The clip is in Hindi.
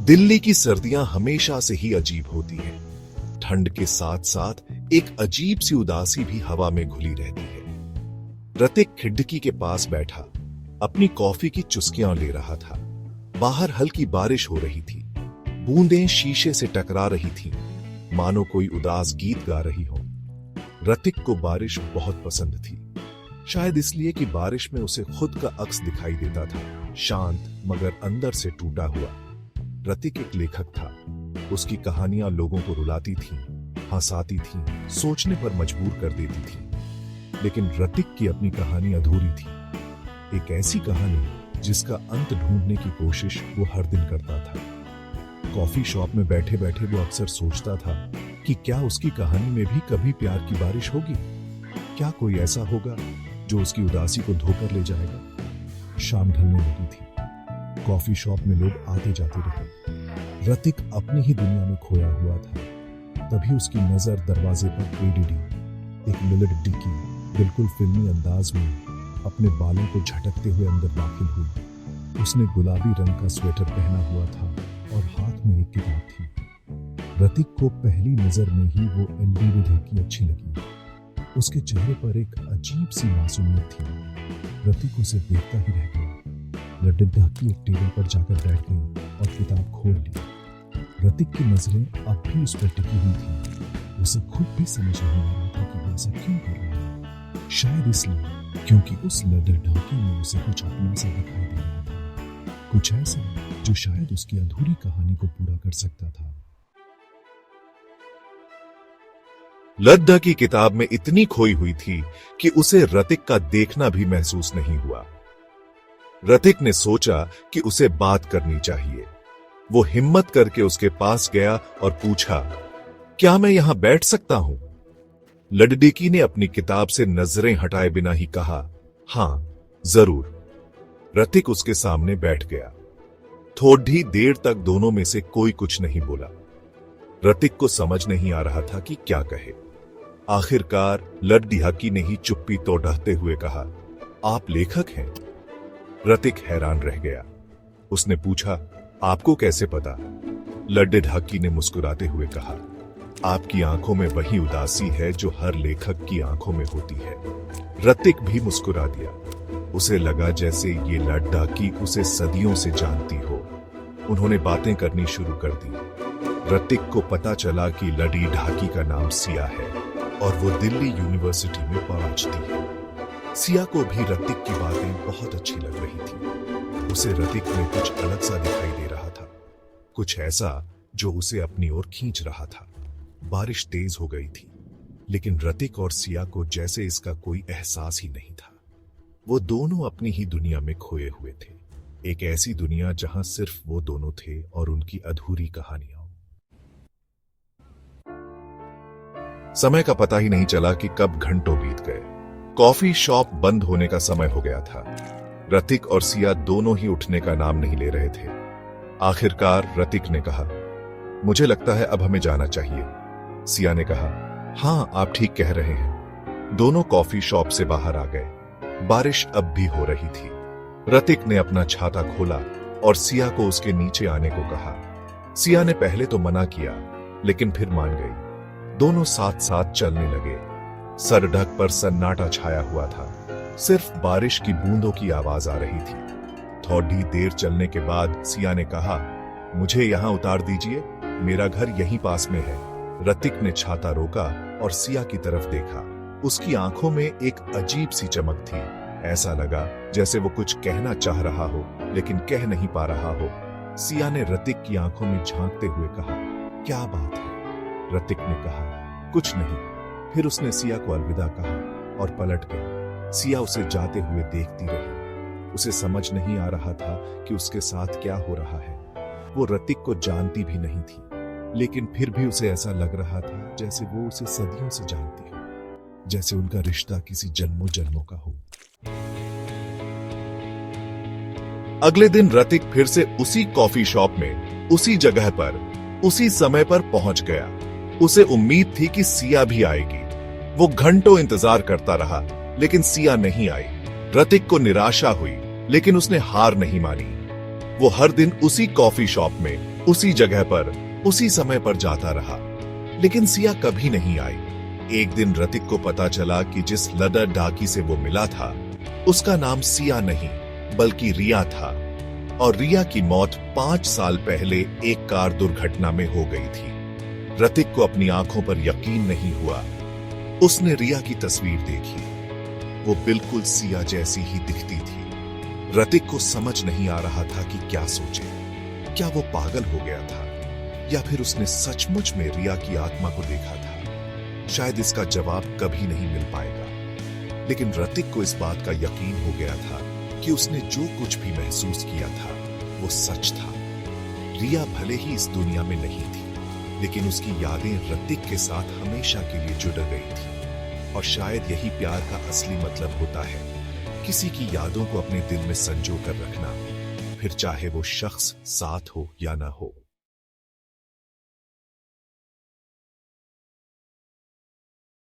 दिल्ली की सर्दियां हमेशा से ही अजीब होती हैं। ठंड के साथ साथ एक अजीब सी उदासी भी हवा में घुली रहती है। रतिक खिड़की के पास बैठा अपनी कॉफी की चुस्कियां ले रहा था। बाहर हल्की बारिश हो रही थी। बूंदें शीशे से टकरा रही थीं, मानो कोई उदास गीत गा रही हो। रतिक को बारिश बहुत पसंद थी, शायद इसलिए कि बारिश में उसे खुद का अक्स दिखाई देता था, शांत मगर अंदर से टूटा हुआ। रतिक एक लेखक था। उसकी कहानियां लोगों को रुलाती थीं, हंसाती थीं, सोचने पर मजबूर कर देती थीं। लेकिन रतिक की अपनी कहानी अधूरी थी। एक ऐसी कहानी जिसका अंत ढूंढने की कोशिश वो हर दिन करता था। कॉफी शॉप में बैठे बैठे वो अक्सर सोचता था कि क्या उसकी कहानी में भी कभी प्यार की बारिश होगी? क्या कोई ऐसा होगा जो उसकी उदासी को धोकर ले जाएगा? शाम ढलने लगी थी। कॉफी शॉप में लोग आते जाते रहे। रतिक अपनी ही दुनिया में खोया हुआ था। तभी उसकी नजर दरवाजे पर एडीडी, एक मिलिट डिकी, बिल्कुल फिल्मी अंदाज में अपने बालों को झटकते हुए अंदर दाखिल हुई। उसने गुलाबी रंग का स्वेटर पहना हुआ था और हाथ में एक किताब थी। रतिक को पहली नजर में ही वो एलईडी ढकी अच्छी लगी। उसके चेहरे पर एक अजीब सी मासूमियत थी। रतिक उसे देखता ही रह गया। लड्डू ढकी एक टेबल पर जाकर बैठ गई और किताब खोल ली। रतिक की नजरें अब भी उस पर टिकी हुई थी। उसे खुद भी समझ नहीं आ रहा था कि वो ऐसा क्यों कर रहा है। शायद इसलिए क्योंकि उस लड्डू ढकी में उसे कुछ अपना सा दिखाई दे रहा था, कुछ ऐसा जो शायद उसकी अधूरी कहानी को पूरा कर सकता था। लड्डू की किताब में इतनी खोई हुई थी कि उसे रतिक का देखना भी महसूस नहीं हुआ। रतिक ने सोचा कि उसे बात करनी चाहिए। वो हिम्मत करके उसके पास गया और पूछा, क्या मैं यहां बैठ सकता हूं? लड्डू ने अपनी किताब से नजरें हटाए बिना ही कहा, हां जरूर। रतिक उसके सामने बैठ गया। थोड़ी देर तक दोनों में से कोई कुछ नहीं बोला। रतिक को समझ नहीं आ रहा था कि क्या कहे। आखिरकार लड्डू ने ही चुप्पी तोड़ते हुए कहा, आप लेखक हैं? रतिक हैरान रह गया। उसने पूछा, आपको कैसे पता? लड्डू ने मुस्कुराते हुए कहा, आपकी आंखों में वही उदासी है जो हर लेखक की आंखों में होती है। रतिक भी मुस्कुरा दिया। उसे लगा जैसे ये लड्डू उसे सदियों से जानती हो। उन्होंने बातें करनी शुरू कर दी। रतिक को पता चला कि लड्डू का नाम सिया है और वो दिल्ली यूनिवर्सिटी में पहुंचती है। सिया को भी रतिक की बातें बहुत अच्छी लग रही थी। उसे रतिक में कुछ अलग सा दिखाई दे रहा था, कुछ ऐसा जो उसे अपनी ओर खींच रहा था। बारिश तेज हो गई थी, लेकिन रतिक और सिया को जैसे इसका कोई एहसास ही नहीं था। वो दोनों अपनी ही दुनिया में खोए हुए थे, एक ऐसी दुनिया जहां सिर्फ वो दोनों थे और उनकी अधूरी कहानियां। समय का पता ही नहीं चला कि कब घंटों बीत गए। कॉफी शॉप बंद होने का समय हो गया था। रतिक और सिया दोनों ही उठने का नाम नहीं ले रहे थे। आखिरकार रतिक ने कहा, मुझे लगता है अब हमें जाना चाहिए। सिया ने कहा, हां आप ठीक कह रहे हैं। दोनों कॉफी शॉप से बाहर आ गए। बारिश अब भी हो रही थी। रतिक ने अपना छाता खोला और सिया को उसके नीचे आने को कहा। सिया ने पहले तो मना किया, लेकिन फिर मान गई। दोनों साथ साथ चलने लगे। सर ढक पर सन्नाटा छाया हुआ था। सिर्फ बारिश की बूंदों की आवाज आ रही थी। थोड़ी देर चलने के बाद सिया ने कहा, मुझे यहां उतार दीजिए, मेरा घर यहीं पास में है। रतिक ने छाता रोका और सिया की तरफ देखा। उसकी आंखों में एक अजीब सी चमक थी। ऐसा लगा जैसे वो कुछ कहना चाह रहा हो, लेकिन कह नहीं पा रहा हो। सिया ने रतिक की आंखों में झांकते हुए कहा, क्या बात है? रतिक ने कहा, कुछ नहीं। फिर उसने सिया को अलविदा कहा और पलट गया। सिया उसे जाते हुए देखती रही। उसे समझ नहीं आ रहा था कि उसके साथ क्या हो रहा है। वो रतिक को जानती भी नहीं थी, लेकिन फिर भी उसे ऐसा लग रहा था जैसे वो उसे सदियों से जानती हो, जैसे उनका रिश्ता किसी जन्मों जन्मों का हो। अगले दिन रतिक फिर से उसी कॉफी शॉप में, उसी जगह पर, उसी समय पर पहुंच गया। उसे उम्मीद थी कि सिया भी आएगी। वो घंटों इंतजार करता रहा, लेकिन सिया नहीं आई। रतिक को निराशा हुई, लेकिन उसने हार नहीं मानी। वो हर दिन उसी कॉफी शॉप में उसी जगह पर उसी समय पर जाता रहा, लेकिन सिया कभी नहीं आई। एक दिन रतिक को पता चला कि जिस लदर डाकी से वो मिला था उसका नाम सिया नहीं बल्कि रिया था, और रिया की मौत 5 साल पहले एक कार दुर्घटना में हो गई थी। रतिक को अपनी आंखों पर यकीन नहीं हुआ। उसने रिया की तस्वीर देखी। वो बिल्कुल सिया जैसी ही दिखती थी। रतिक को समझ नहीं आ रहा था कि क्या सोचे। क्या वो पागल हो गया था या फिर उसने सचमुच में रिया की आत्मा को देखा था? शायद इसका जवाब कभी नहीं मिल पाएगा, लेकिन रतिक को इस बात का यकीन हो गया था कि उसने जो कुछ भी महसूस किया था वो सच था। रिया भले ही इस दुनिया में नहीं थी, लेकिन उसकी यादें रतिक के साथ हमेशा के लिए जुड़ गई थी। और शायद यही प्यार का असली मतलब होता है, किसी की यादों को अपने दिल में संजो कर रखना, फिर चाहे वो शख्स साथ हो या ना हो।